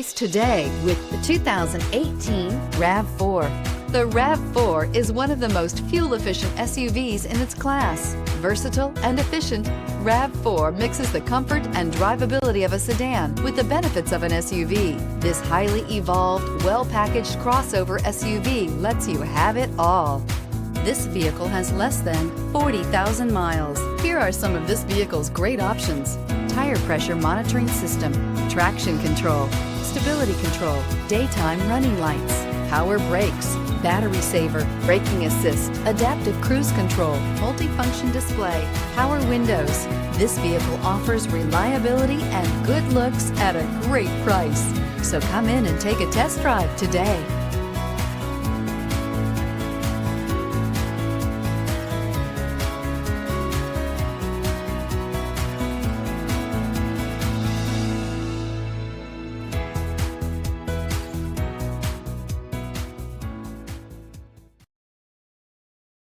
Today with the 2018 RAV4. The RAV4 is one of the most fuel-efficient SUVs in its class. Versatile and efficient, RAV4 mixes the comfort and drivability of a sedan with the benefits of an SUV. This highly evolved, well-packaged crossover SUV lets you have it all. This vehicle has less than 40,000 miles. Here are some of this vehicle's great options: tire pressure monitoring system, traction control, stability control, daytime running lights, power brakes, battery saver, braking assist, adaptive cruise control, multifunction display, power windows. This vehicle offers reliability and good looks at a great price. So come in and take a test drive today.